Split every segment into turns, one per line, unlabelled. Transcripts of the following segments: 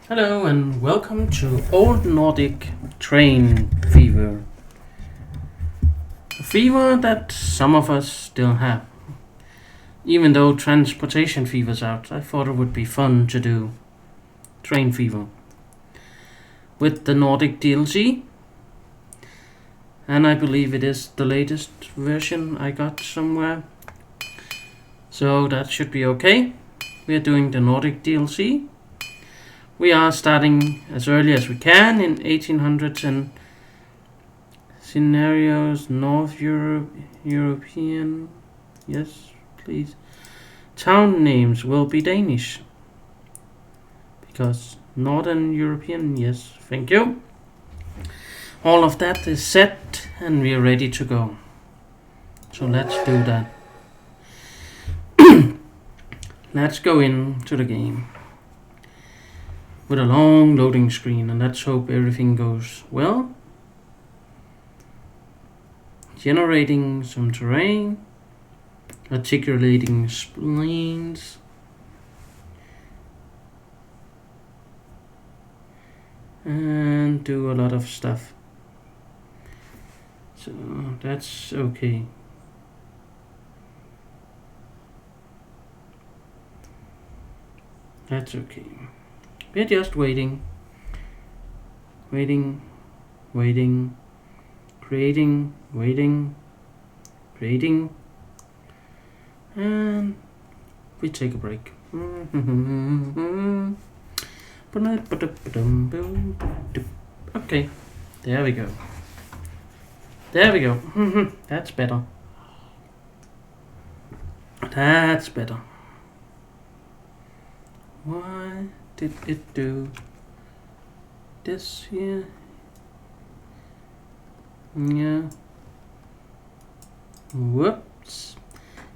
Hello and welcome to Old Nordic Train Fever. A fever that some of us still have. Even though transportation fever's out, I thought it would be fun to do train fever. With the Nordic DLC. And I believe it is the latest version I got somewhere. So that should be okay. We are doing the Nordic DLC. We are starting as early as we can in 1800s and scenarios, North European, yes, please. Town names will be Danish. Because Northern European, yes, thank you. All of that is set and we are ready to go. So let's do that. Let's go into the game. With a long loading screen, and let's hope everything goes well. Generating some terrain, articulating splines, and do a lot of stuff. So that's okay. That's okay. We're just waiting, creating, and we take a break. Okay, there we go. That's better. Why did it do this here? Yeah. Whoops.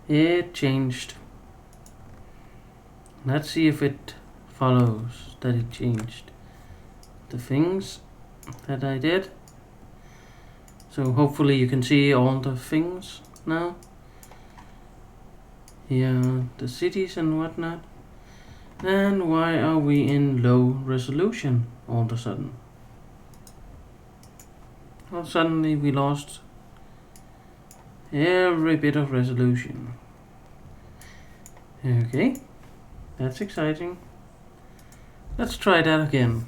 It changed. Let's see if it follows that it changed the things that I did. So hopefully you can see all the things now. Yeah, the cities and whatnot. And why are we in low resolution all of a sudden? Well, suddenly we lost every bit of resolution. Okay, that's exciting. Let's try that again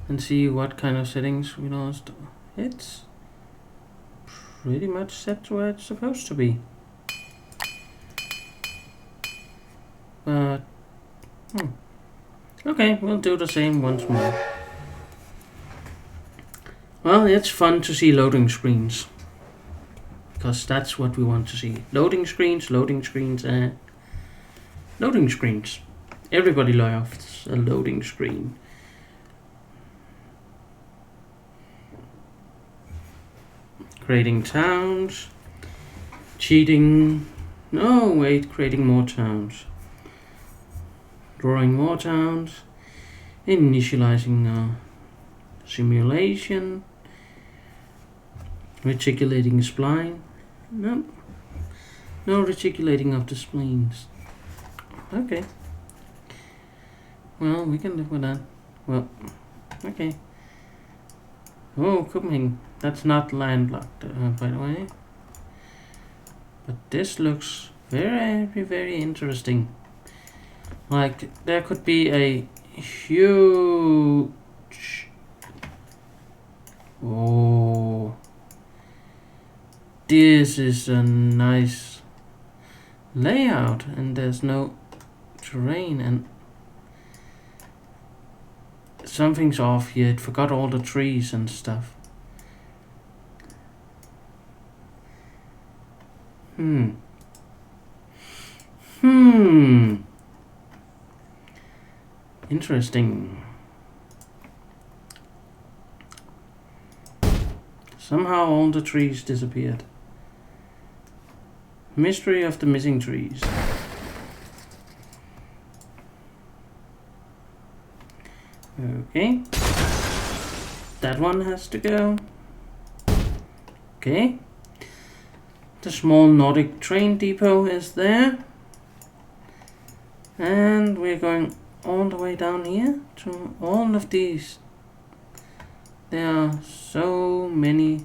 and see what kind of settings we lost. It's pretty much set to where it's supposed to be. But okay, we'll do the same once more. Well, it's fun to see loading screens. Because that's what we want to see. Loading screens, loading screens. Everybody loves a loading screen. Creating towns. Cheating. No, wait, creating more towns. Drawing more towns, initializing simulation, reticulating spline. No reticulating of the splines. Okay. Well, we can live with that. Well, okay. Oh, Copenhagen. That's not landlocked, by the way. But this looks very, very interesting. Like, there could be a huge... Oh. This is a nice layout, and there's no terrain, and something's off here. It forgot all the trees and stuff. Interesting. Somehow all the trees disappeared. Mystery of the missing trees. Okay. That one has to go. Okay. The small Nordic train depot is there. And we're going all the way down here to all of these. There are so many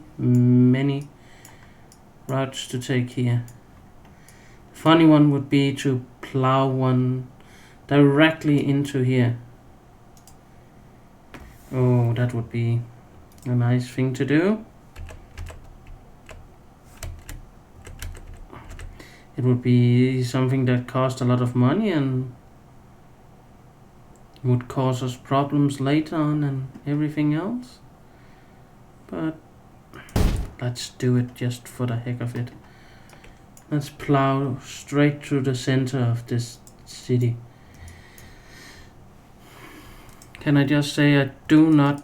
routes to take here. Funny one would be to plow one directly into here. Oh, that would be a nice thing to do. It would be something that cost a lot of money and would cause us problems later on and everything else. But let's do it just for the heck of it. Let's plow straight through the center of this city. Can I just say I do not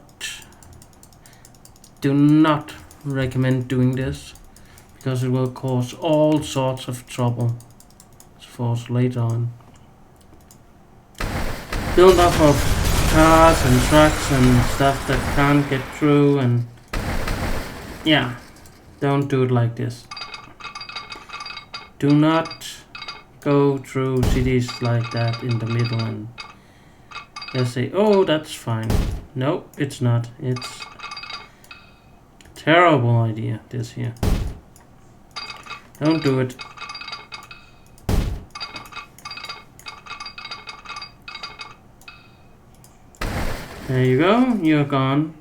recommend doing this, because it will cause all sorts of trouble for us later on. Build up of cars and trucks and stuff that can't get through, and yeah, don't do it like this. Do not go through cities like that in the middle and just say, oh, that's fine. No, it's not. It's a terrible idea, this here. Don't do it. There you go, you're gone.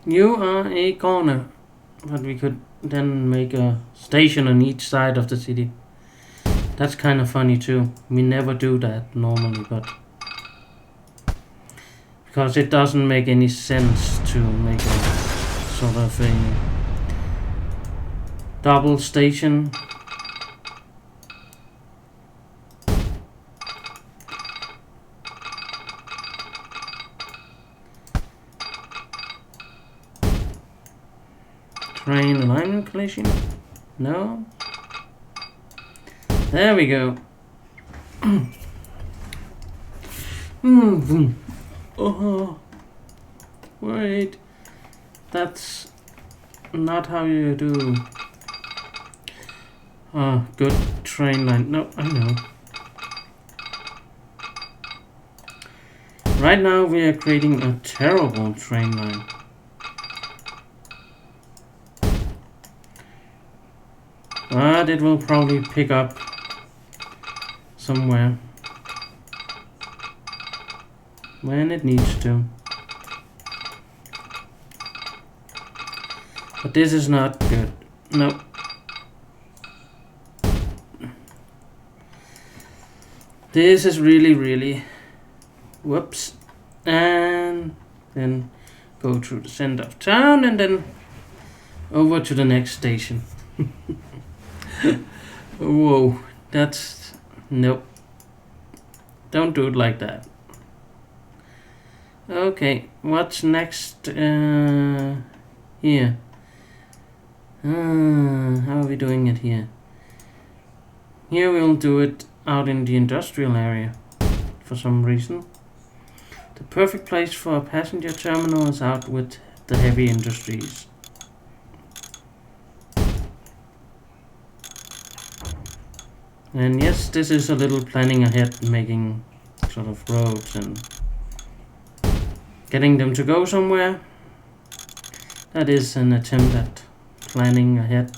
You are a corner, but we could then make a station on each side of the city. That's kind of funny too. We never do that normally, but because it doesn't make any sense to make a sort of a double station. Train alignment collision? No? There we go. Oh, wait. That's not how you do. Good train line. No, I know. Right now we are creating a terrible train line. But it will probably pick up somewhere when it needs to. But this is not good. Nope. This is really whoops. And then go through the center of town and then over to the next station. Whoa, that's nope. Don't do it like that. Okay, what's next here? How are we doing it here? Here we'll do it out in the industrial area for some reason. The perfect place for a passenger terminal is out with the heavy industries. And yes, this is a little planning ahead, making sort of roads and getting them to go somewhere. That is an attempt at planning ahead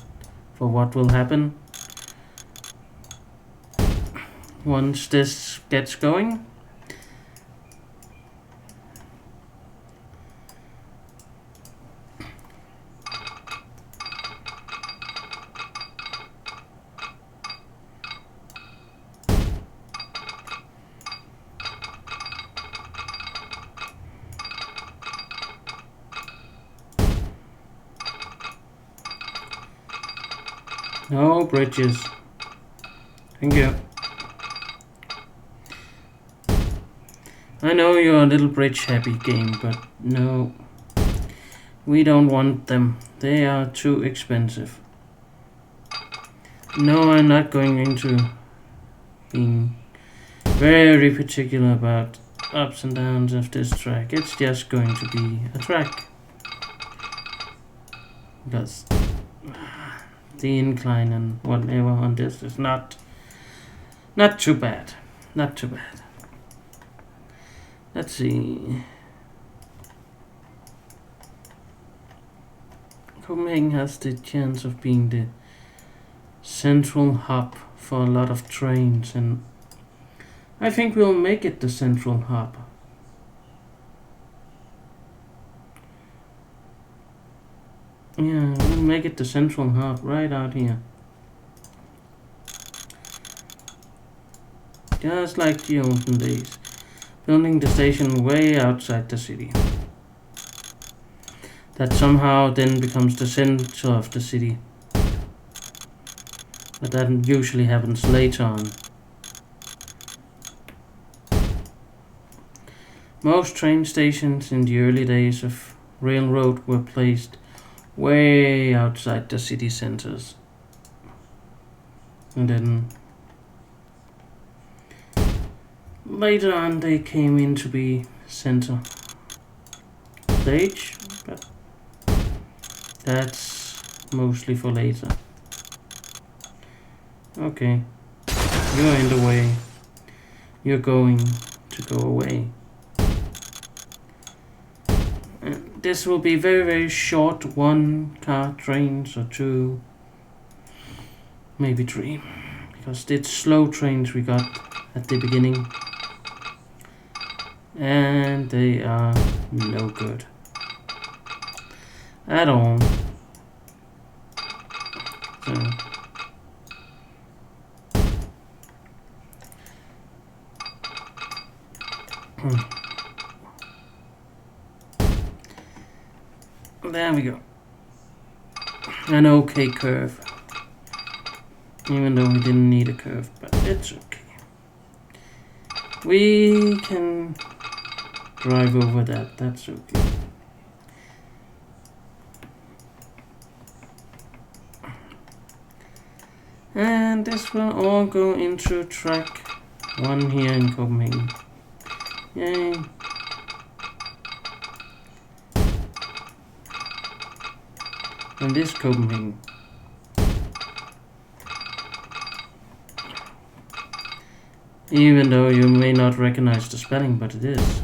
for what will happen once this gets going. No bridges. Thank you. I know you're a little bridge happy game, but no. We don't want them. They are too expensive. No, I'm not going into being very particular about ups and downs of this track. It's just going to be a track. Because the incline and whatever on this is not too bad. Not too bad. Let's see. Copenhagen has the chance of being the central hub for a lot of trains, and I think we'll make it the central hub. Yeah, we'll make it the central hub right out here. Just like the olden days. Building the station way outside the city. That somehow then becomes the center of the city. But that usually happens later on. Most train stations in the early days of railroad were placed way outside the city centers. And then later on they came in to be center stage, but that's mostly for later. Okay, you're in the way. You're going to go away. And this will be very, very short 1-car trains or 2, maybe 3, because it's slow trains we got at the beginning, and they are no good at all. So there we go. An okay curve. Even though we didn't need a curve, but it's okay. We can drive over that, that's okay. And this will all go into track 1 here in Copenhagen. Yay. And this Copenhagen. Even though you may not recognize the spelling, but it is.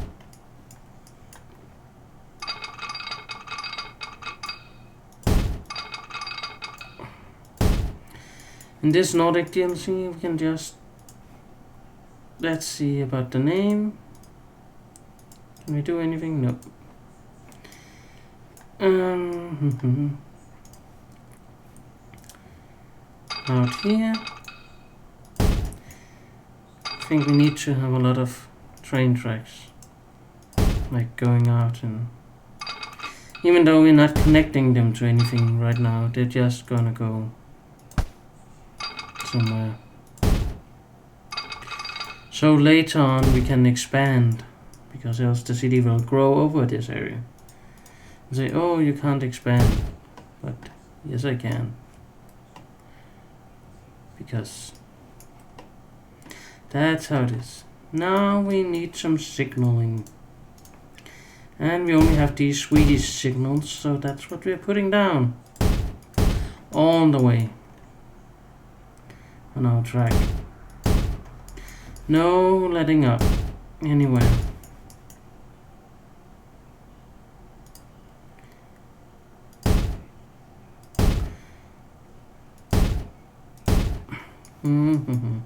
In this Nordic DLC, we can just... Let's see about the name. Can we do anything? No. Out here. I think we need to have a lot of train tracks. Like going out and... Even though we're not connecting them to anything right now, they're just gonna go somewhere. So later on we can expand, because else the city will grow over this area. And say, oh, you can't expand. But yes, I can. Because that's how it is. Now we need some signaling. And we only have these Swedish signals, so that's what we're putting down. All the way on our track. No letting up anywhere. Mm-hmm.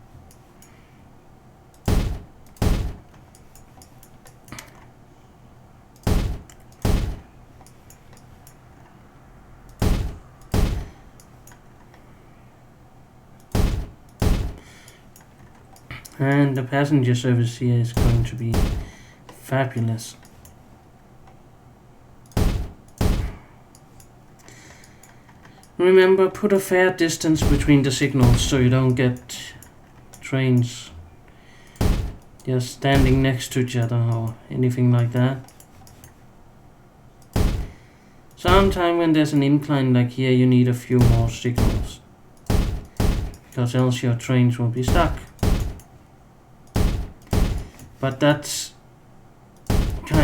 And the passenger service here is going to be fabulous. Remember, put a fair distance between the signals so you don't get trains just standing next to each other or anything like that. Sometime when there's an incline like here, you need a few more signals, because else your trains will be stuck. But that's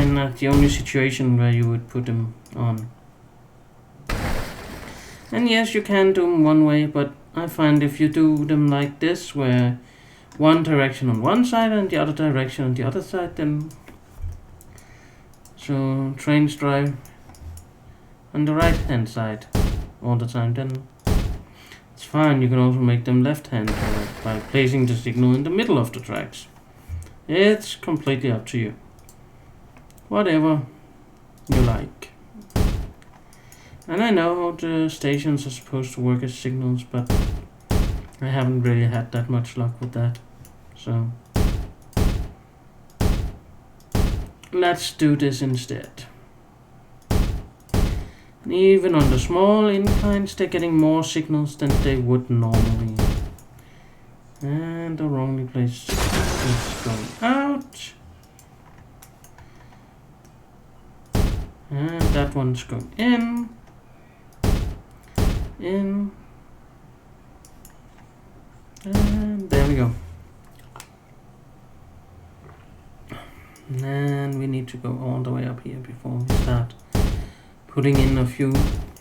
and that's the only situation where you would put them on. And yes, you can do them one way, but I find if you do them like this, where one direction on one side and the other direction on the other side, then so trains drive on the right hand side all the time, then it's fine. You can also make them left hand by placing the signal in the middle of the tracks. It's completely up to you. Whatever you like. And I know the stations are supposed to work as signals, but I haven't really had that much luck with that. So let's do this instead. And even on the small inclines, they're getting more signals than they would normally. And the wrongly placed is going out. And that one's going in. In. And there we go. And we need to go all the way up here before we start putting in a few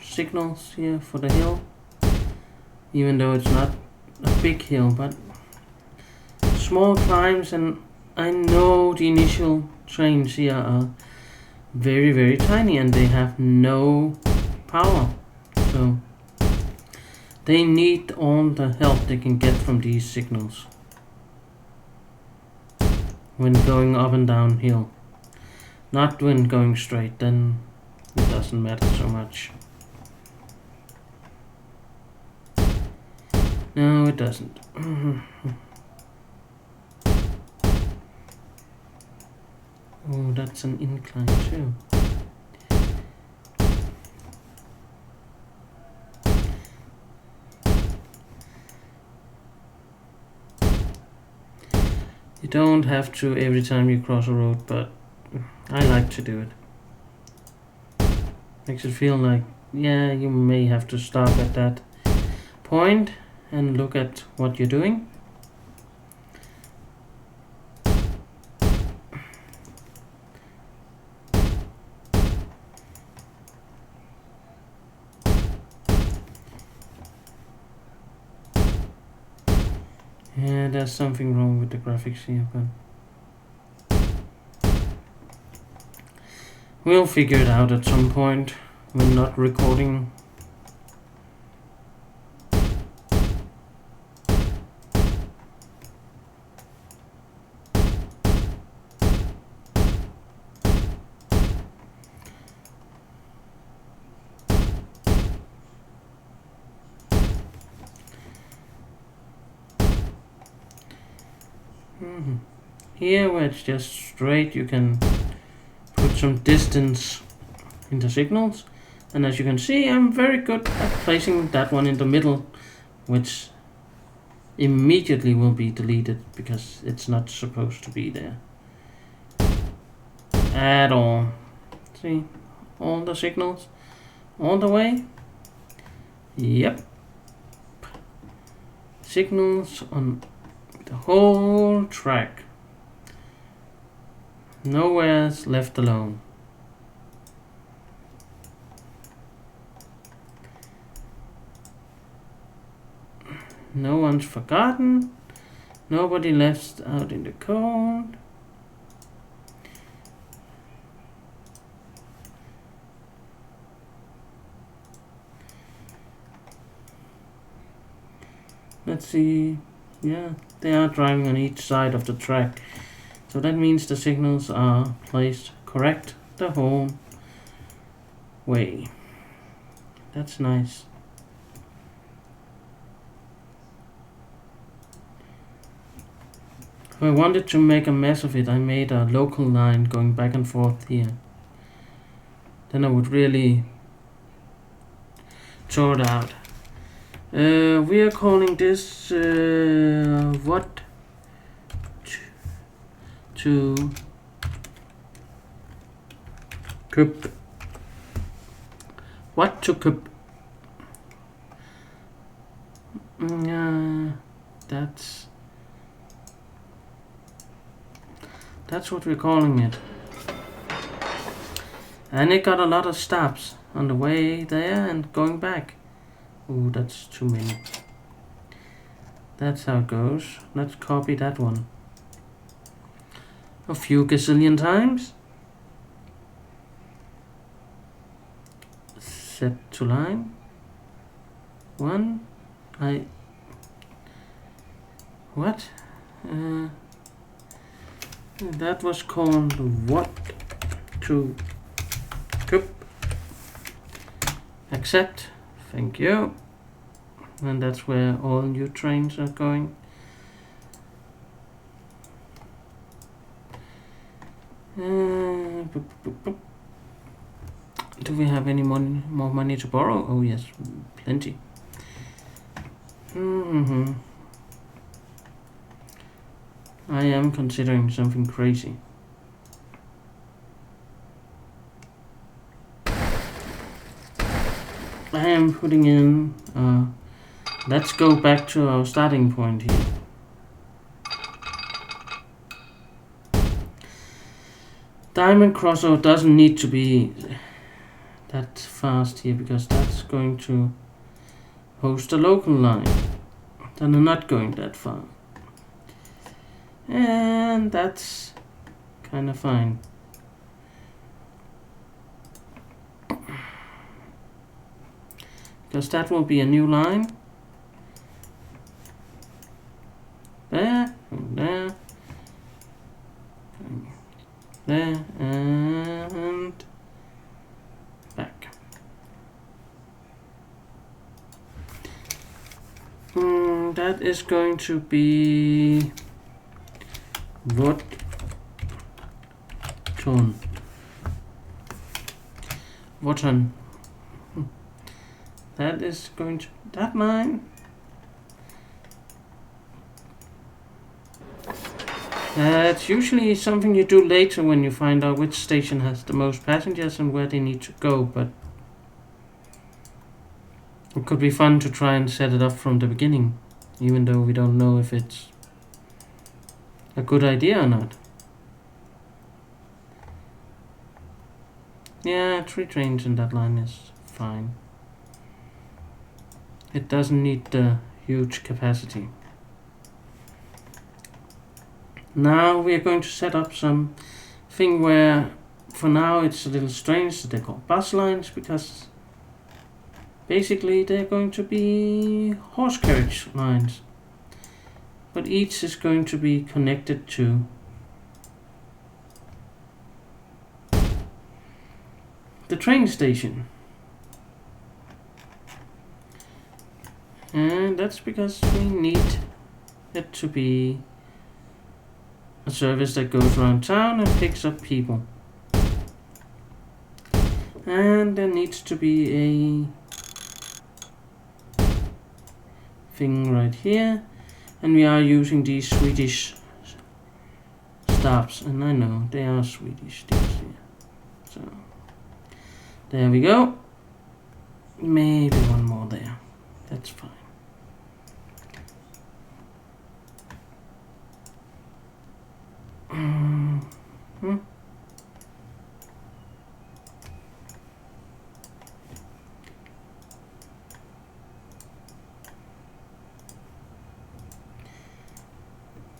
signals here for the hill. Even though it's not a big hill, but small climbs, and I know the initial trains here are very, very tiny and they have no power. So they need all the help they can get from these signals when going up and down hill. Not when going straight, then it doesn't matter so much. No, it doesn't. Oh, that's an incline too. You don't have to every time you cross a road, but I like to do it. Makes it feel like, yeah, you may have to stop at that point and look at what you're doing. Yeah, there's something wrong with the graphics here, but we'll figure it out at some point when not recording. Here where it's just straight, you can put some distance in the signals, and as you can see, I'm very good at placing that one in the middle, which immediately will be deleted because it's not supposed to be there at all. See, all the signals all the way. Yep, signals on the whole track. Nowhere's left alone. No one's forgotten. Nobody left out in the cold. Let's see. Yeah, they are driving on each side of the track. So that means the signals are placed correct the whole way. That's nice. If I wanted to make a mess of it, I made a local line going back and forth here. Then I would really sort it out. We are calling this what to cup. What to cup? That's what we're calling it. And it got a lot of stops on the way there and going back. Ooh, that's too many. That's how it goes. Let's copy that one a few gazillion times. Set to line. One. What? That was called what to cup. Accept. Thank you. And that's where all new trains are going. Do we have any more money to borrow? Oh yes, plenty. I am considering something crazy. I am putting in, let's go back to our starting point here. Diamond crossover doesn't need to be that fast here because that's going to host a local line. Then I'm not going that far. And that's kind of fine. Because that will be a new line. There, there, there, and back. That is going to be what tone? What on? That is going to that line. That's usually something you do later when you find out which station has the most passengers and where they need to go, but it could be fun to try and set it up from the beginning, even though we don't know if it's a good idea or not. Yeah, 3 trains in that line is fine. It doesn't need the huge capacity. Now we are going to set up some thing where for now it's a little strange that they're called bus lines because basically they're going to be horse carriage lines. But each is going to be connected to the train station. And that's because we need it to be a service that goes around town and picks up people. And there needs to be a thing right here. And we are using these Swedish stops. And I know they are Swedish, these here. So there we go. Maybe one more there. That's fine.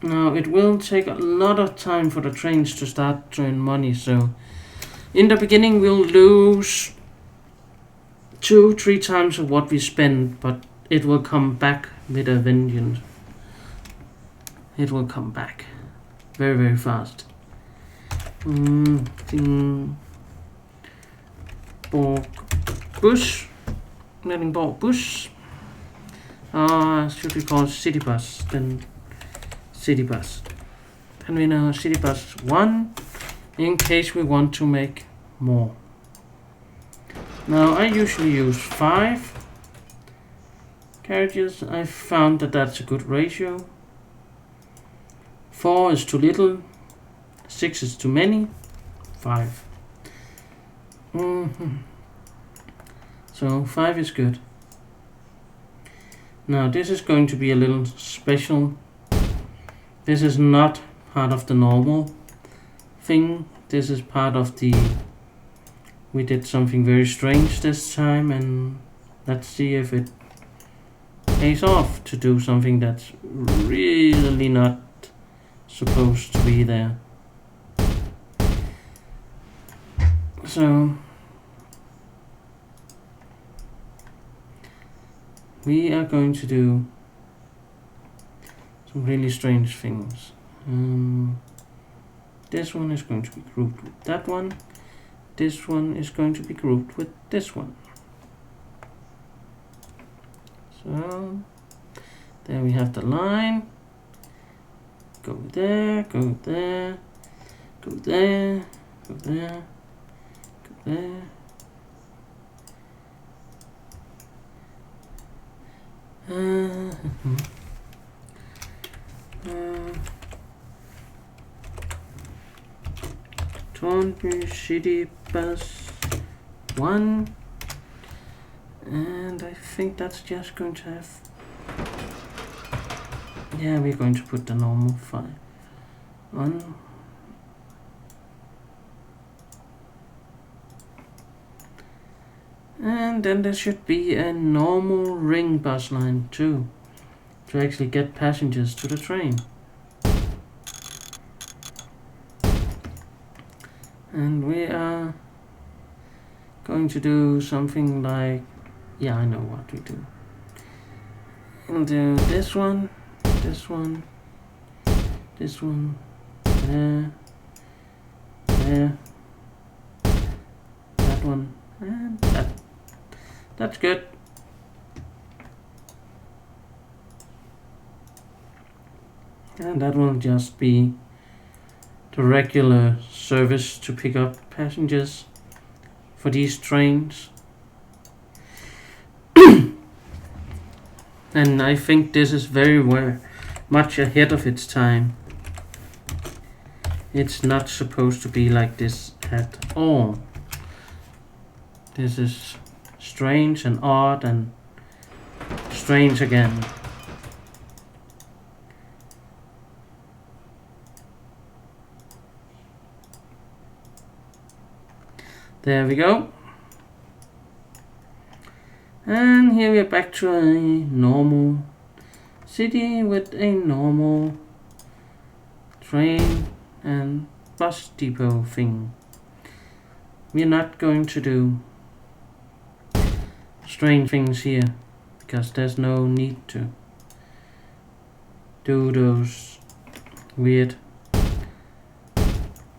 Now it will take a lot of time for the trains to start to earn money, so in the beginning we'll lose 2-3 times of what we spend, but it will come back with a vengeance. It will come back very, very fast. Bus. Lettingborg bus. Should we call city bus then? City bus. And we know city bus 1 in case we want to make more. Now I usually use 5 carriages. I found that that's a good ratio. 4 is too little, 6 is too many, 5. So 5 is good. Now this is going to be a little special. This is not part of the normal thing. This is part of the we did something very strange this time, and let's see if it pays off to do something that's really not supposed to be there. So we are going to do some really strange things. This one is going to be grouped with that one. This one is going to be grouped with this one. So there we have the line. Go there, go there, go there, go there, go there. Thornbury City Bus 1, and I think that's just going to have, yeah, we're going to put the normal 5 on. And then there should be a normal ring bus line too, to actually get passengers to the train. And we are going to do something like, yeah, I know what we do. We'll do this one, this one, this one, there, there, that one, and that. That's good. And that will just be the regular service to pick up passengers for these trains. And I think this is very much ahead of its time. It's not supposed to be like this at all. This is strange and odd and strange again. There we go. And here we are back to a normal city with a normal train and bus depot thing. We're not going to do strange things here because there's no need to do those weird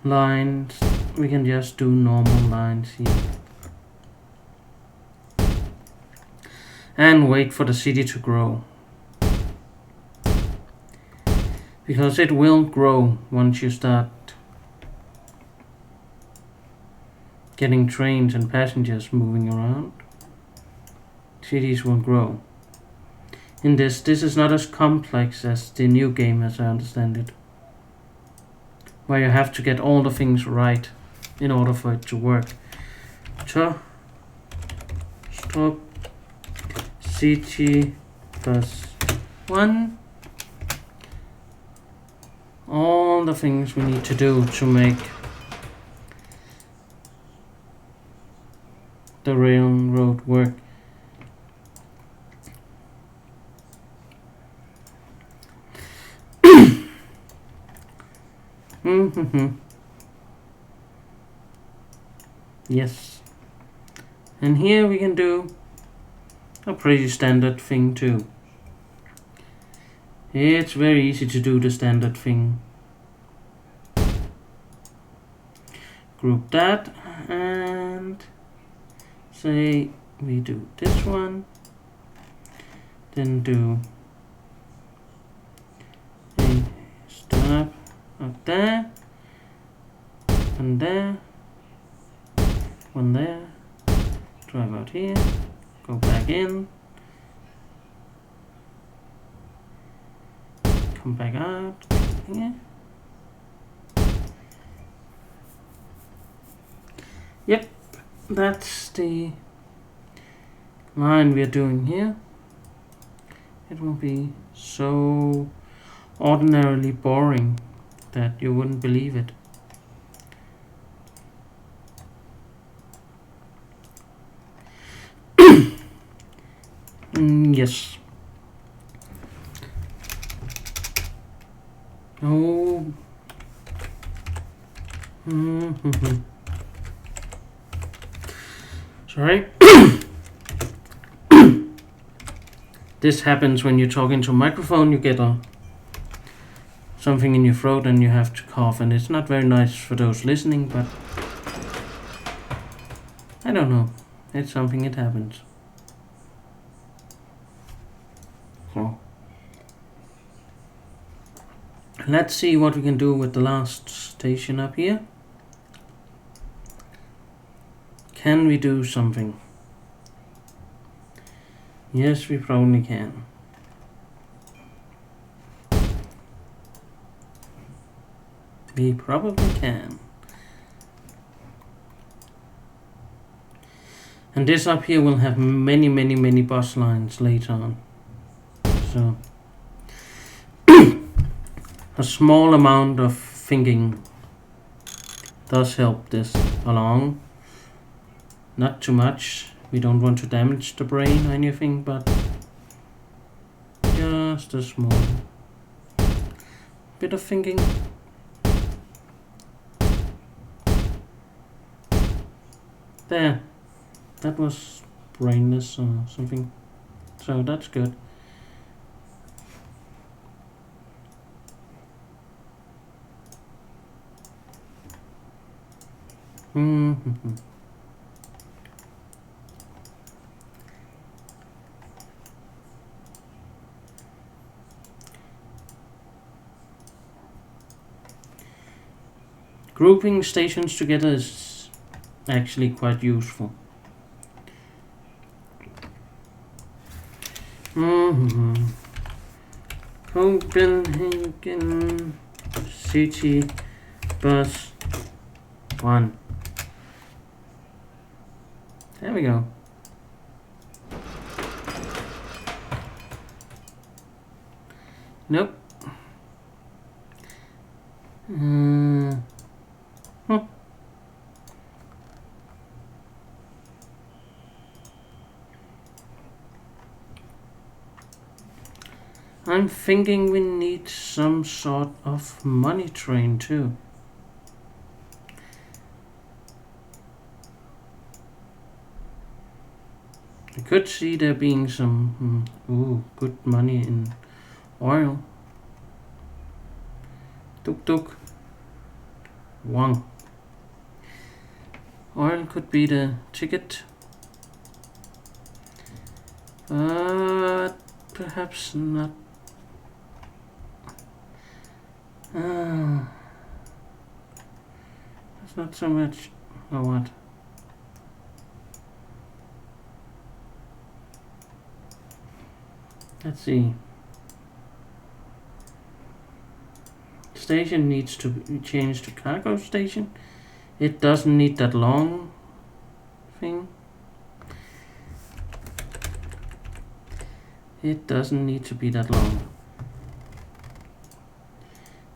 lines. We can just do normal lines here and wait for the city to grow, because it will grow once you start getting trains and passengers moving around. Cities will grow. In this is not as complex as the new game, as I understand it, where you have to get all the things right in order for it to work. Stop City Bus 1. All the things we need to do to make the railroad work. Yes. And here we can do a pretty standard thing too. It's very easy to do the standard thing. Group that and say we do this one, then do a stop up there, and there, one there, drive out here, go back in, come back out here. Yep, that's the line we are doing here. It will be so ordinarily boring that you wouldn't believe it. Yes. Oh. Sorry. This happens when you talk into a microphone. You get something in your throat and you have to cough, and it's not very nice for those listening, but I don't know. It's something, it happens. So let's see what we can do with the last station up here. Can we do something? Yes, we probably can. We probably can. And this up here will have many bus lines later on. So a small amount of thinking does help this along. Not too much. We don't want to damage the brain or anything, but just a small bit of thinking. There. That was brainless or something. So that's good. Grouping stations together is actually quite useful. Copenhagen City Bus 1. There we go. Nope. I'm thinking we need some sort of money train too. I could see there being some good money in oil. Tuk tuk. Wang. Oil could be the ticket. Perhaps not. It's not so much. Or what? Let's see. Station needs to be changed to cargo station. It doesn't need that long thing. It doesn't need to be that long.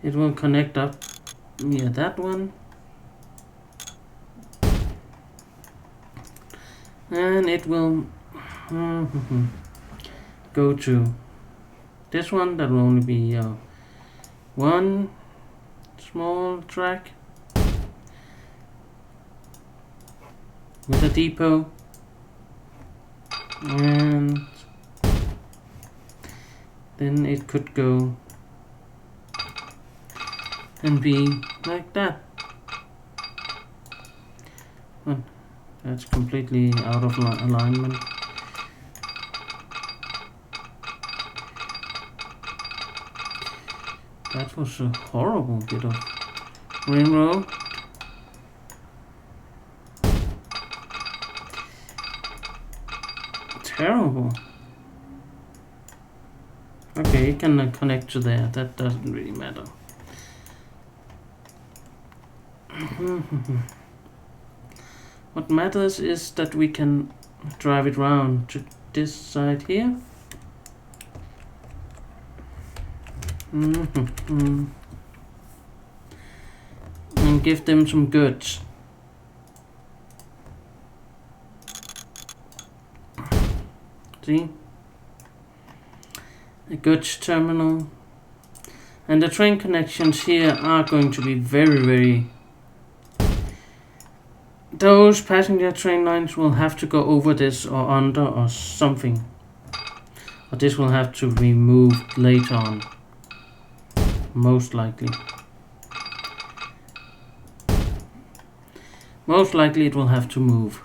It will connect up near that one. And it will go to this one. That will only be one small track with a depot, and then it could go and be like that. Well, that's completely out of alignment. That was a horrible bit of railroad. Terrible. Okay, it can connect to there. That doesn't really matter. What matters is that we can drive it round to this side here. And give them some goods. See? A goods terminal. And the train connections here are going to be very... Those passenger train lines will have to go over this or under or something. But this will have to be moved later on. Most likely. Most likely it will have to move.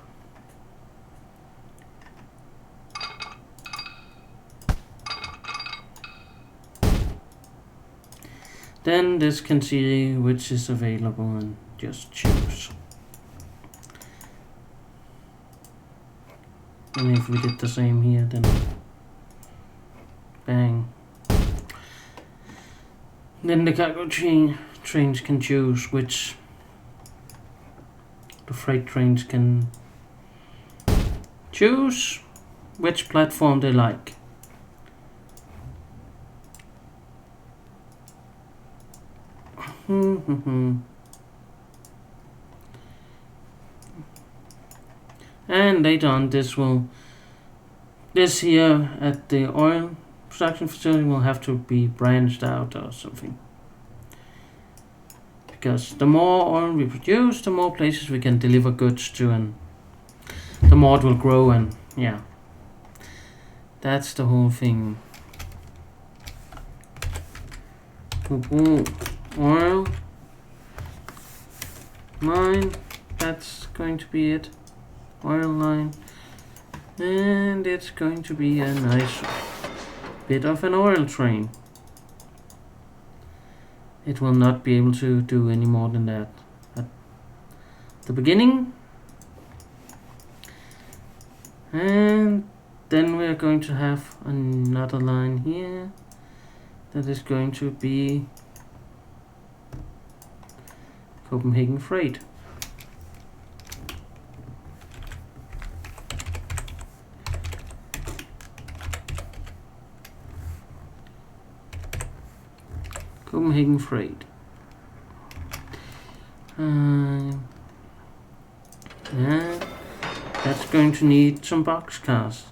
Then this can see which is available and just choose. And if we did the same here, then bang. Then the cargo trains can choose which the freight trains can choose which platform they like. And later on this here at the oil production facility will have to be branched out or something. Because the more oil we produce, the more places we can deliver goods to, and the more it will grow, and yeah. That's the whole thing. Oil line, that's going to be it. Oil line, and it's going to be a nice bit of an oil train. It will not be able to do any more than that at the beginning. And then we're going to have another line here that is going to be Copenhagen Freight. Copenhagen Freight. Yeah, that's going to need some boxcars.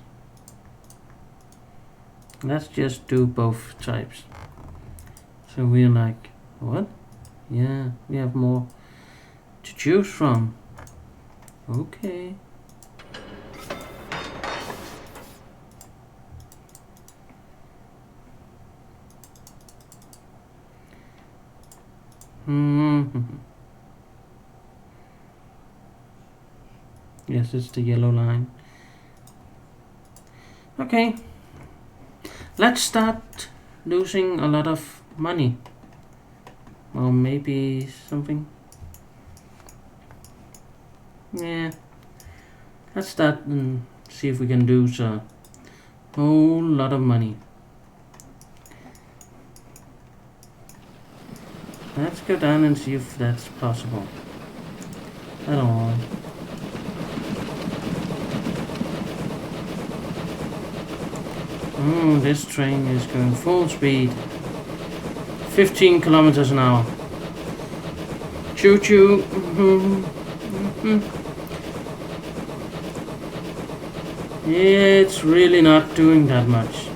Let's just do both types. So we're like, what? Yeah, we have more to choose from. Okay. Yes, it's the yellow line. Okay. Let's start losing a lot of money. Or maybe something. Yeah. Let's start and see if we can lose a whole lot of money. Let's go down and see if that's possible. I don't know. Oh, this train is going full speed. 15 kilometers an hour. Choo choo. It's really not doing that much.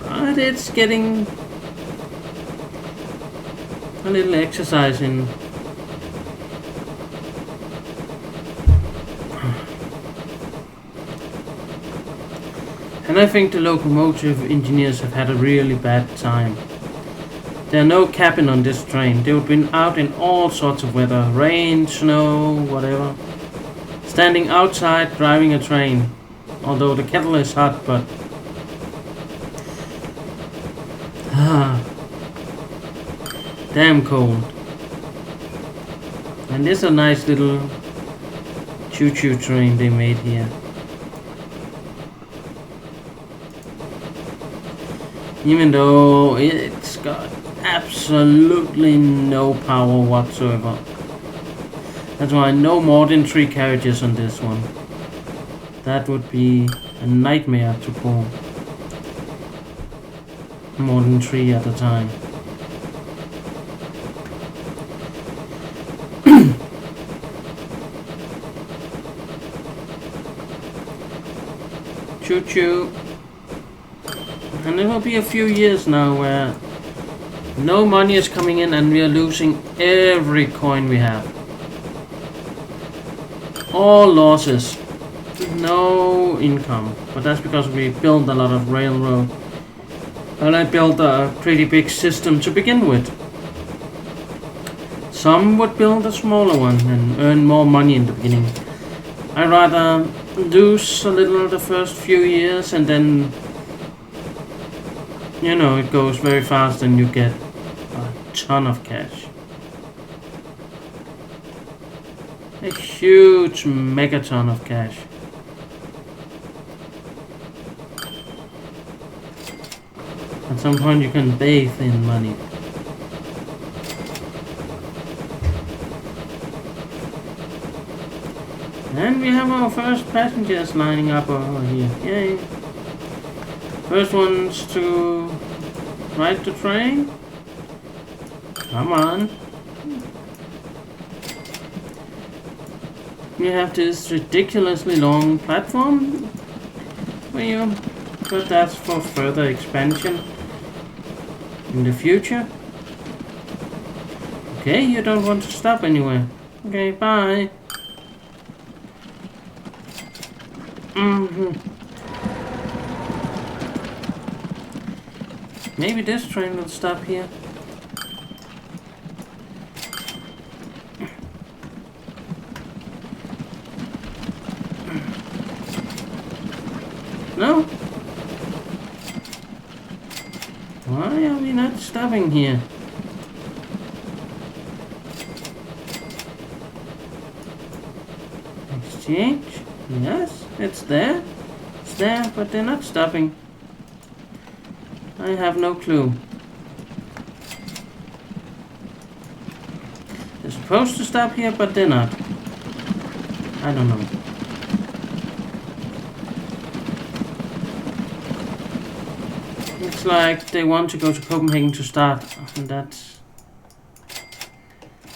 But it's getting a little exercise in. And I think the locomotive engineers have had a really bad time. There are no cabin on this train. They would been out in all sorts of weather. Rain, snow, whatever. Standing outside driving a train. Although the kettle is hot, but... damn cold. And this is a nice little choo-choo train they made here. Even though it's got absolutely no power whatsoever. That's why no more than 3 carriages on this one. That would be a nightmare to pull. More than 3 at a time. Choo choo. And it will be a few years now where no money is coming in and we are losing every coin we have. All losses. No income. But that's because we built a lot of railroad. And I built a pretty big system to begin with. Some would build a smaller one and earn more money in the beginning. I'd rather lose a little the first few years and then, you know, it goes very fast and you get a ton of cash. A huge megaton of cash. At some point you can bathe in money. And we have our first passengers lining up over here. Yay. First ones to ride the train. Come on. We have this ridiculously long platform. But that's for further expansion in the future. Okay, you don't want to stop anywhere. Okay, bye. Maybe this train will stop here. No? Why are we not stopping here? Exchange? Yes, it's there. It's there, but they're not stopping. I have no clue. They're supposed to stop here, but they're not. I don't know. It's like they want to go to Copenhagen to start, and that's...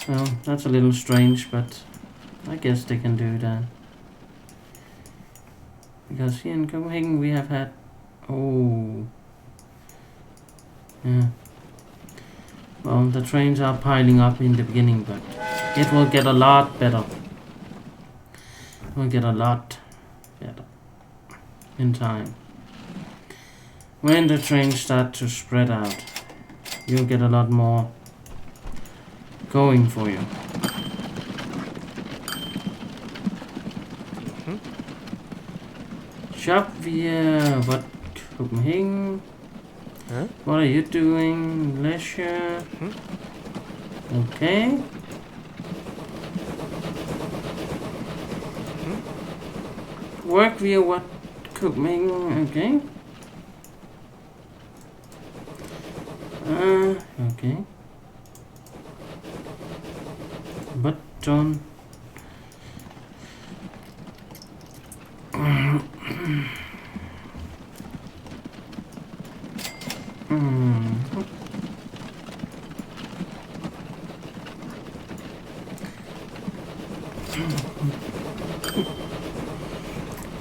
well, that's a little strange, but I guess they can do that. Because here in Copenhagen we have had... oh... yeah. Well, the trains are piling up in the beginning, but it will get a lot better. It will get a lot better in time. When the trains start to spread out, you'll get a lot more going for you. Shop via what? Copenhagen?
Huh?
What are you doing? Leisure? Okay. Work via what? Copenhagen? Okay. Okay. Button.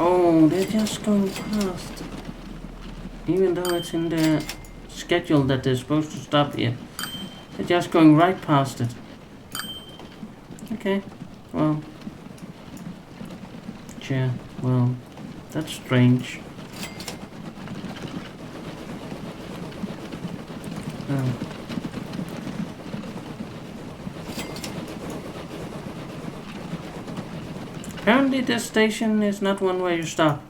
Oh, they're just going past. Even though it's in the schedule that they're supposed to stop here. They're just going right past it. Okay, well. Yeah, well, that's strange. Apparently this station is not one where you stop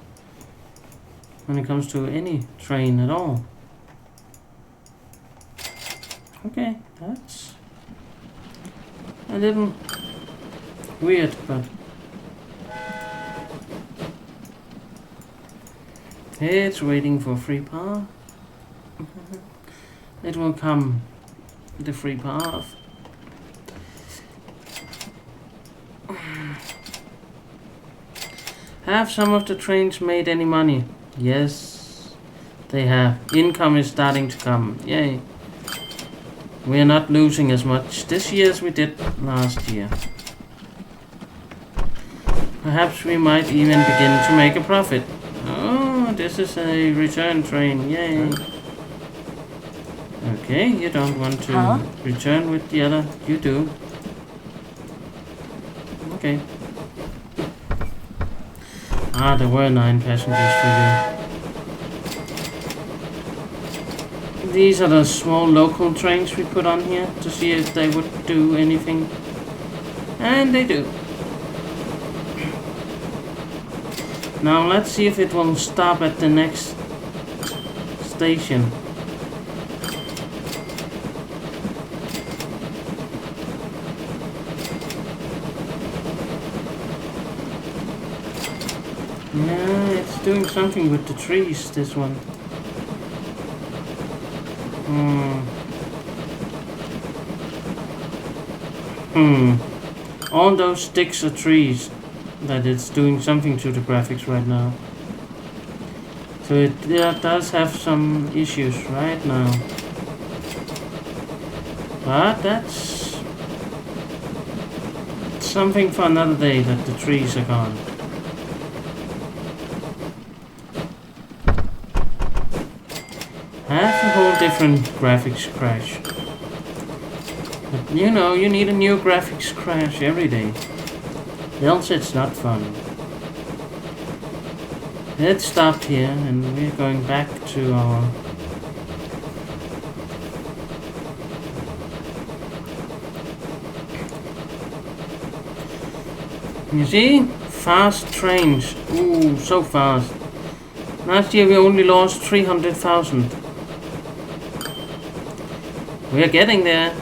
when it comes to any train at all. Okay, that's a little weird, but it's waiting for free power. It will come, the free power. Have some of the trains made any money? Yes, they have. Income is starting to come. Yay. We are not losing as much this year as we did last year. Perhaps we might even begin to make a profit. Oh, Oh, this is a return train. Yay. Okay, you don't want to return with the other. You do. Okay. Ah, there were 9 passengers for you. These are the small local trains we put on here to see if they would do anything. And they do. Now let's see if it will stop at the next station. Yeah, it's doing something with the trees, this one. All those sticks are trees that it's doing something to the graphics right now. So it does have some issues right now. But that's something for another day that the trees are gone. That's a whole different graphics crash. But you know, you need a new graphics crash every day. Else it's not fun. It stopped here and we're going back to our... You see? Fast trains. Ooh, so fast. Last year we only lost 300,000. We are getting there.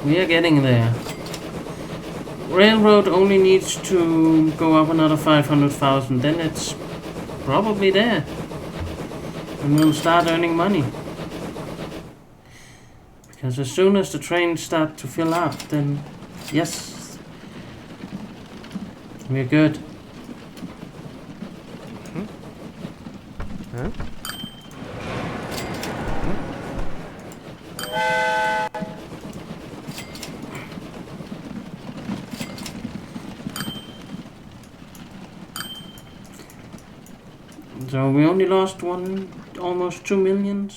We are getting there. Railroad only needs to go up another 500,000, then it's probably there. And we'll start earning money. Because as soon as the trains start to fill up, then yes, we're good.
Huh?
So we only lost almost 2 million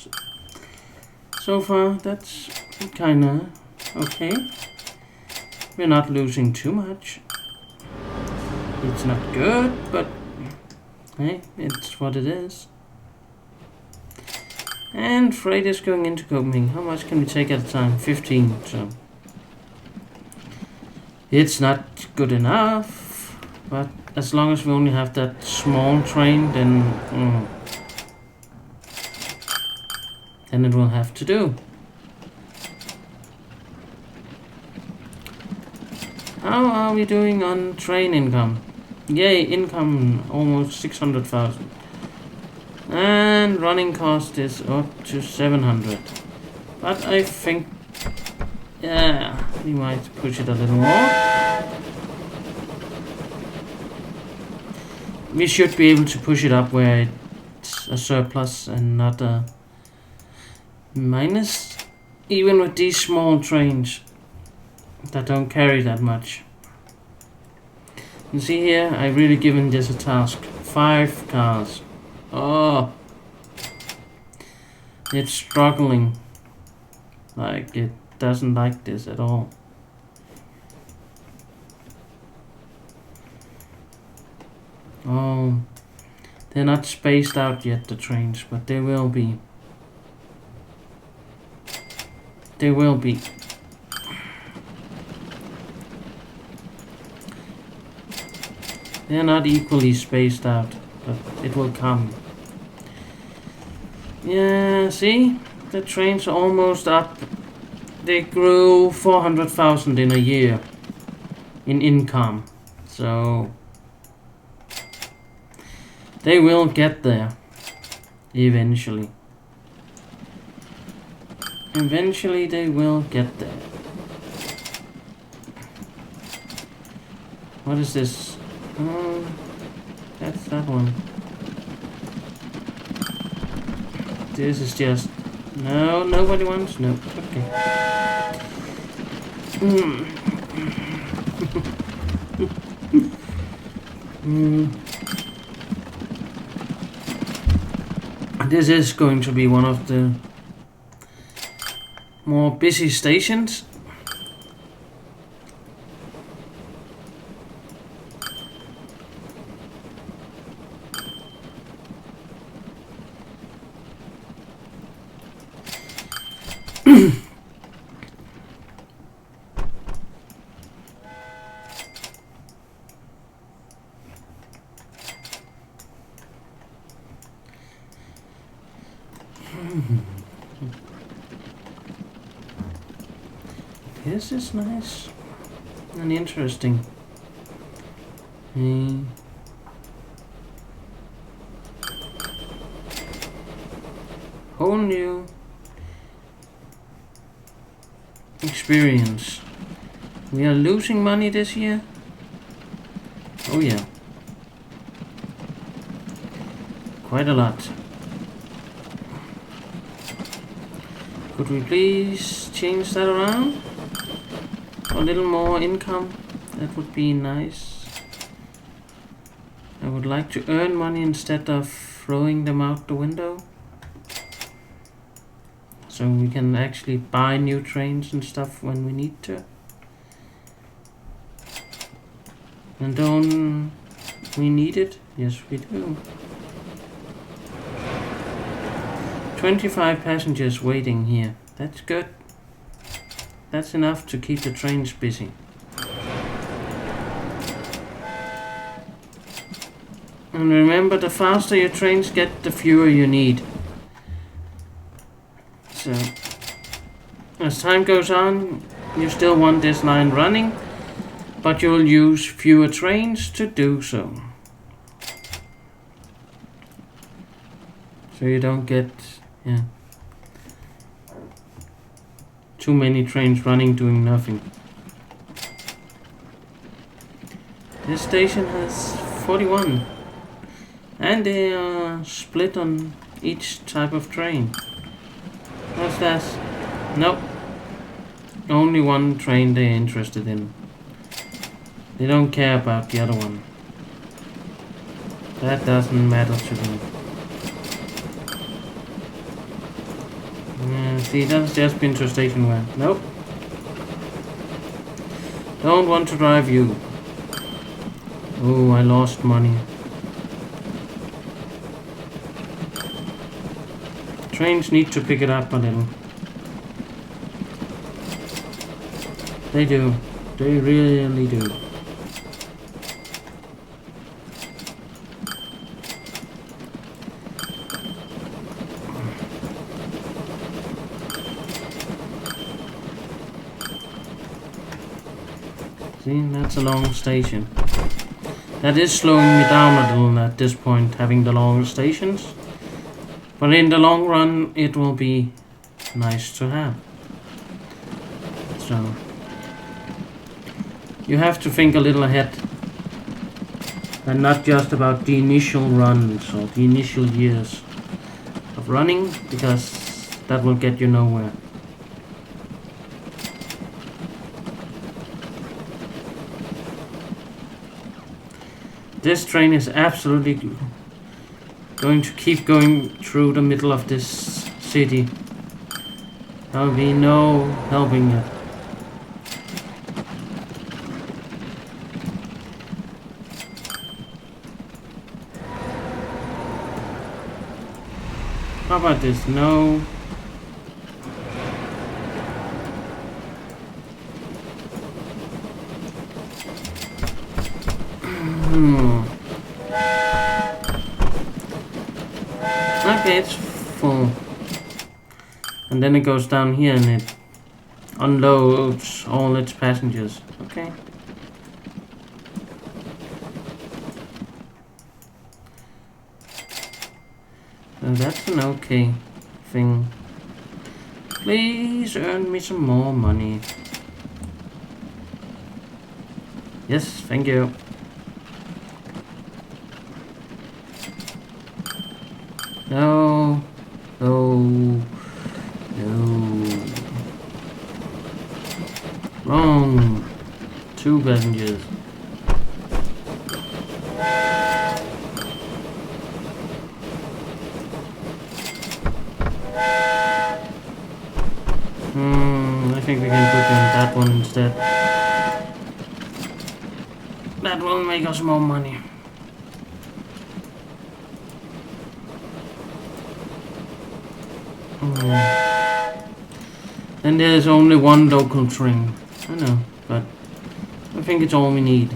so far. That's kinda okay. We're not losing too much. It's not good, but hey, it's what it is. And freight is going into Copenhagen. How much can we take at a time? 15, so it's not good enough, but as long as we only have that small train, then it will have to do. How are we doing on train income? Yay, income almost 600,000. And running cost is up to 700. But I think, yeah, we might push it a little more. We should be able to push it up where it's a surplus and not a minus. Even with these small trains that don't carry that much. You see here, I've really given this a task. 5 cars. Oh, it's struggling. Like, it doesn't like this at all. Oh, they're not spaced out yet, the trains, but they will be. They will be. They're not equally spaced out, but it will come. Yeah, see? The trains are almost up. They grew 400,000 in a year in income. So they will get there eventually. Eventually they will get there. What is this? Oh, that's that one. This is just... No, nobody wants... No, okay. This is going to be one of the more busy stations. This is nice and interesting. Whole new experience. We are losing money this year. Oh yeah, quite a lot. Could we please change that around? A little more income, that would be nice. I would like to earn money instead of throwing them out the window. So we can actually buy new trains and stuff when we need to. And don't we need it? Yes, we do. 25 passengers waiting here. That's good. That's enough to keep the trains busy. And remember, the faster your trains get, the fewer you need. So, as time goes on, you still want this line running, but you'll use fewer trains to do so. So you don't get, too many trains running doing nothing. This station has 41, and they are split on each type of train. What's that? Nope. Only one train they're interested in. They don't care about the other one. That doesn't matter to them. See, that's just been to a station where... Nope. Don't want to drive you. Oh, I lost money. Trains need to pick it up a little. They do. They really do. See, that's a long station. That is slowing me down a little at this point, having the longer stations. But in the long run, it will be nice to have. So, you have to think a little ahead. And not just about the initial runs or the initial years of running, because that will get you nowhere. This train is absolutely going to keep going through the middle of this city. There will be no helping it. How about this? No. Okay, it's full. And then it goes down here and it unloads all its passengers. Okay. So that's an okay thing. Please earn me some more money. Yes, thank you. No, no, no. Wrong. 2 passengers. I think we can put in that one instead. That will make us more money. And there's only one local train. I know, but I think it's all we need.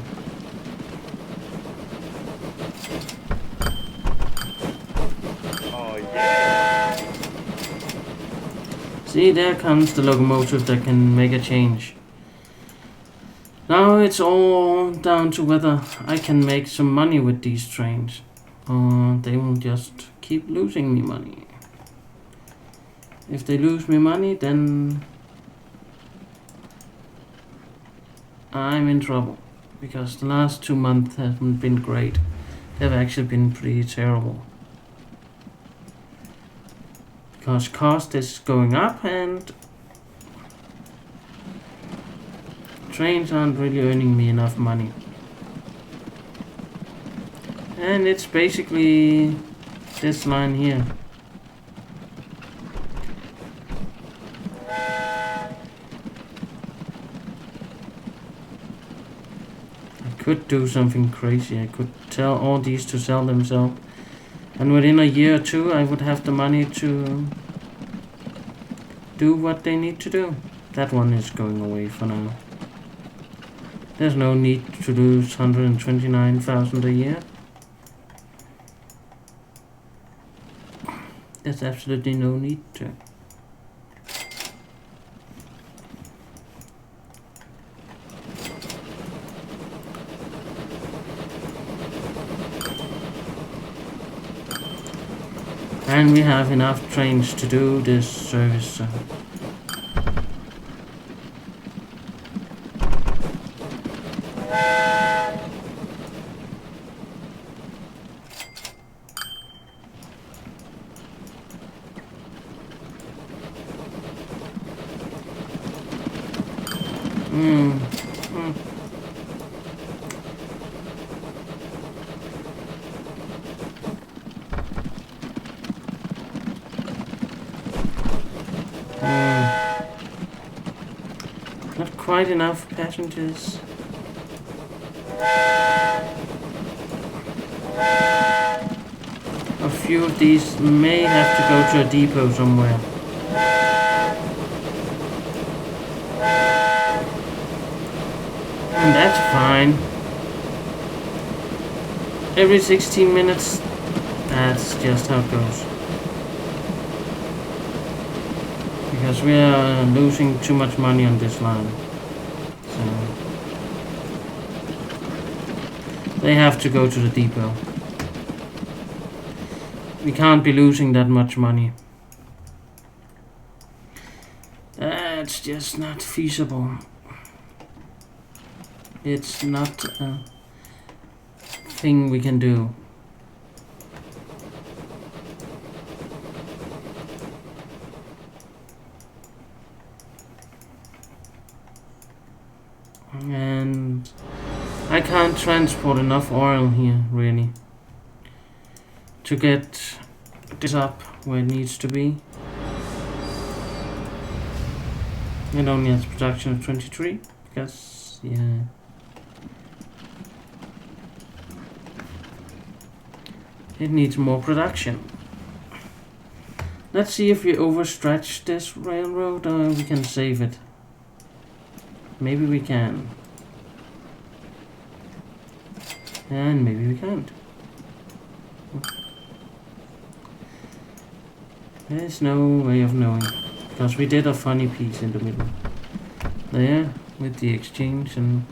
Oh yeah!
See, there comes the locomotive that can make a change. Now it's all down to whether I can make some money with these trains, or they will just keep losing me money. If they lose me money, then I'm in trouble, because the last 2 months haven't been great. They've actually been pretty terrible. Because cost is going up and trains aren't really earning me enough money. And it's basically this line here. I could do something crazy. I could tell all these to sell themselves, and within a year or two I would have the money to do what they need to do. That one is going away for now. There's no need to lose 129,000 a year. There's absolutely no need to. And we have enough trains to do this service. So. Not quite enough passengers. A few of these may have to go to a depot somewhere. And that's fine. Every 16 minutes, that's just how it goes. Because we are losing too much money on this line. So they have to go to the depot. We can't be losing that much money. That's just not feasible. It's not a thing we can do. And I can't transport enough oil here, really, to get this up where it needs to be. It only has production of 23, because, yeah. It needs more production. Let's see if we overstretch this railroad or we can save it. Maybe we can. And maybe we can't. There's no way of knowing. Because we did a funny piece in the middle. There, with the exchange and...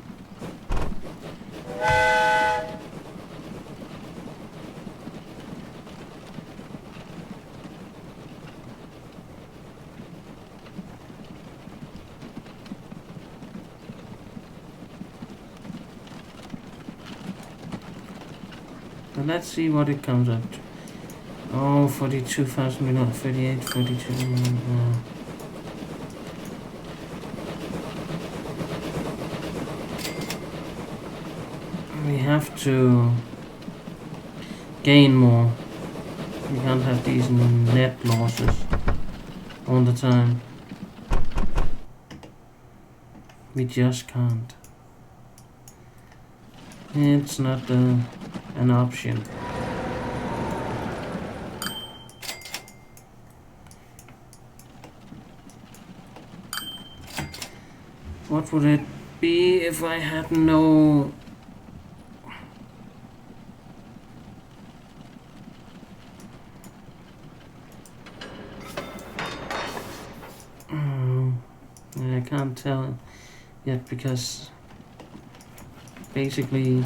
Let's see what it comes up to. Oh, 42,000, we got 38, 42. We have to gain more. We can't have these net losses all the time. We just can't. It's not an option. What would it be if I had no... I can't tell yet because basically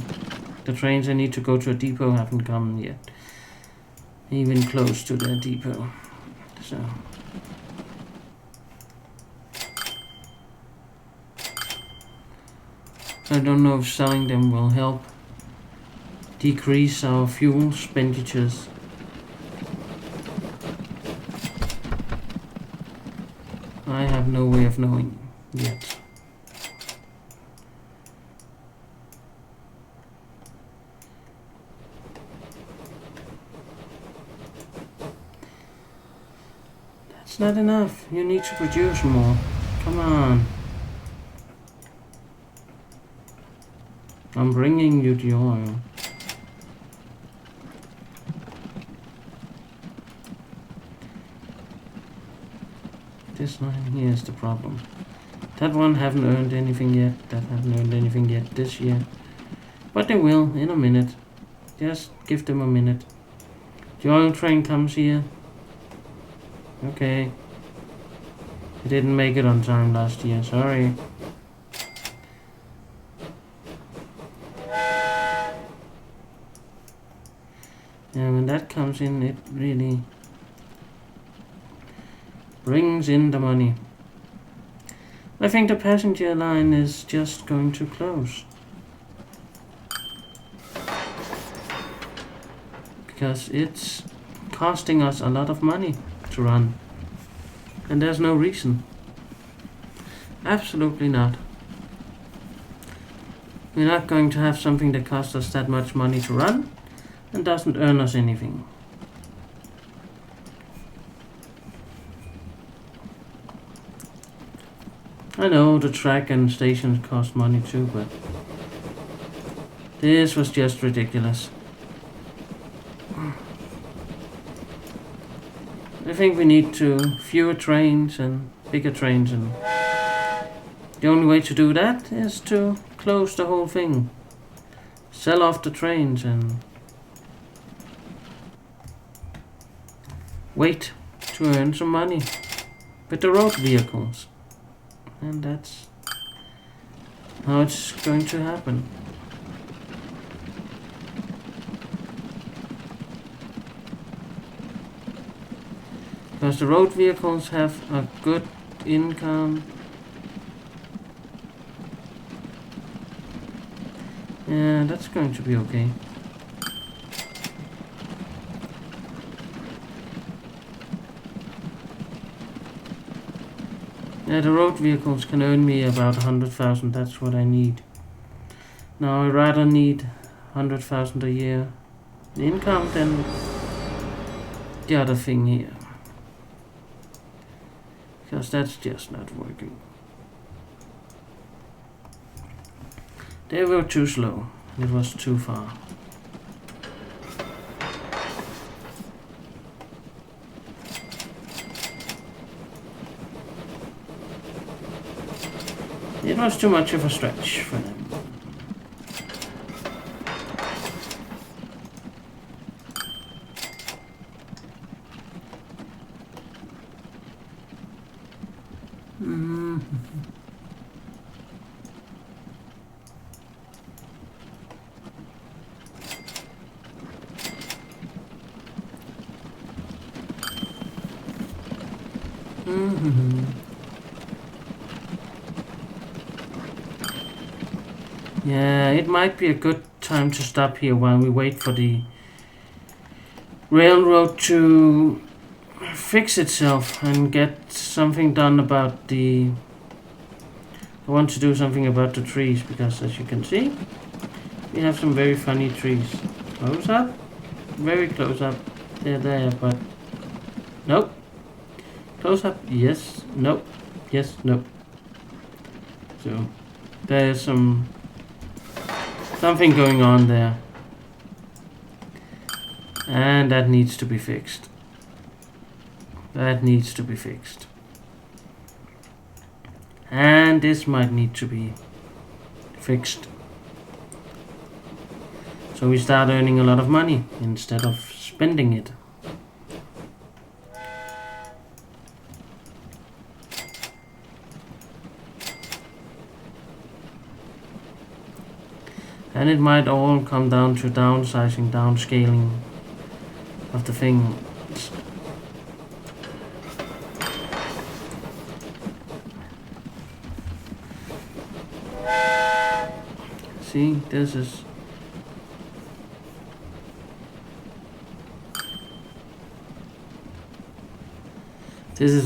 the trains I need to go to a depot haven't come yet. Even close to the depot. So I don't know if selling them will help decrease our fuel expenditures. I have no way of knowing yet. That's not enough. You need to produce more. Come on. I'm bringing you the oil. This line here is the problem. That one haven't earned anything yet. That haven't earned anything yet this year. But they will in a minute. Just give them a minute. The oil train comes here. Okay. I didn't make it on time last year. Sorry. And when that comes in, it really brings in the money. I think the passenger line is just going to close. Because it's costing us a lot of money to run. And there's no reason. Absolutely not. We're not going to have something that costs us that much money to run and doesn't earn us anything. I know the track and stations cost money too, but this was just ridiculous. I think we need fewer trains and bigger trains, and the only way to do that is to close the whole thing. Sell off the trains and wait to earn some money with the road vehicles. And that's how it's going to happen. Because the road vehicles have a good income. Yeah, that's going to be okay. Yeah, the road vehicles can earn me about 100,000. That's what I need. Now I rather need 100,000 a year income than the other thing here. Because that's just not working. They were too slow. It was too far. It was too much of a stretch for them. Yeah, it might be a good time to stop here while we wait for the railroad to fix itself and get something done about the... I want to do something about the trees, because as you can see, we have some very funny trees. Close up, very close up. They're there, but nope. Close up, yes, nope, yes, nope. So There's something going on there. And that needs to be fixed. That needs to be fixed. And this might need to be fixed. So we start earning a lot of money instead of spending it. And it might all come down to downsizing, downscaling of the thing. See, this is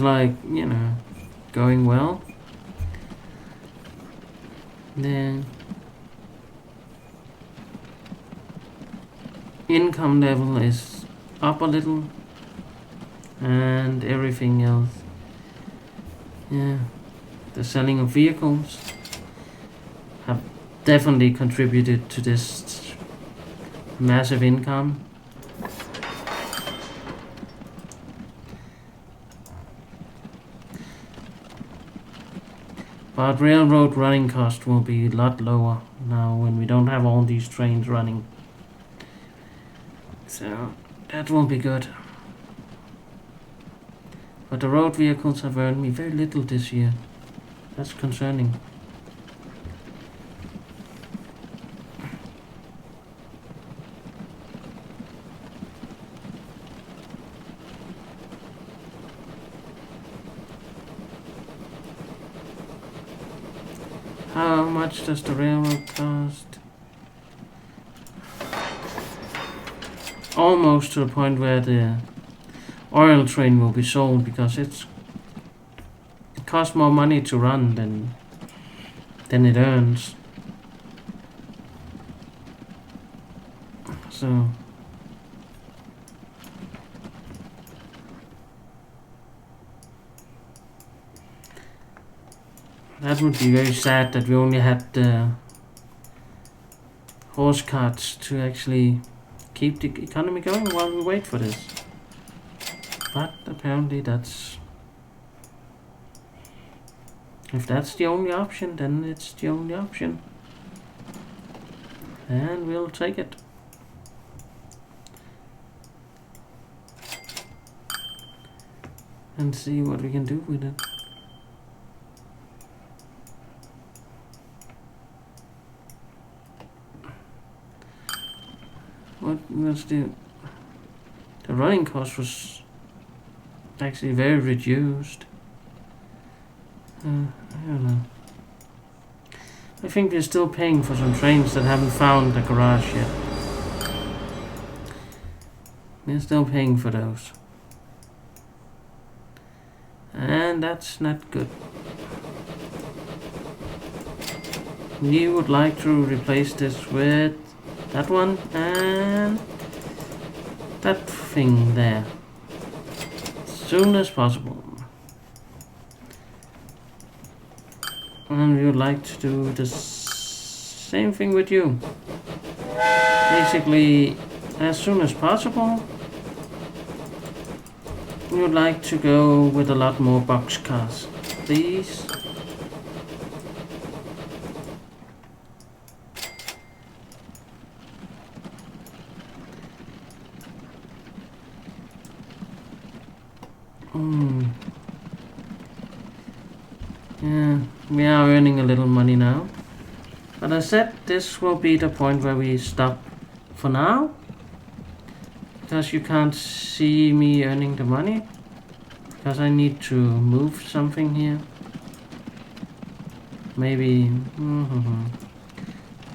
like, you know, going well. Then income level is up a little, and everything else, yeah, the selling of vehicles have definitely contributed to this massive income. But railroad running cost will be a lot lower now when we don't have all these trains running. So that will be good. But the road vehicles have earned me very little this year. That's concerning. How much does the railroad cost? Almost to the point where the oil train will be sold, because it costs more money to run than it earns. So that would be very sad that we only had the horse carts to actually keep the economy going while we wait for this. But apparently if that's the only option, then it's the only option. And we'll take it. And see what we can do with it. What was the running cost was actually very reduced. I don't know. I think they're still paying for some trains that haven't found the garage yet. They're still paying for those. And that's not good. We would like to replace this with that one and that thing there as soon as possible. And we would like to do the same thing with you. Basically, as soon as possible. We would like to go with a lot more boxcars, please. Yeah, we are earning a little money now. But I said this will be the point where we stop for now. Because you can't see me earning the money. Because I need to move something here. Maybe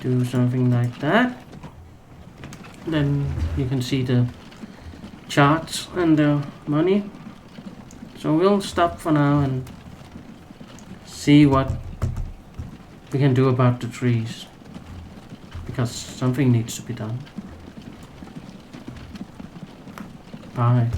do something like that. Then you can see the charts and the money. So we'll stop for now and see what we can do about the trees, because something needs to be done. Bye.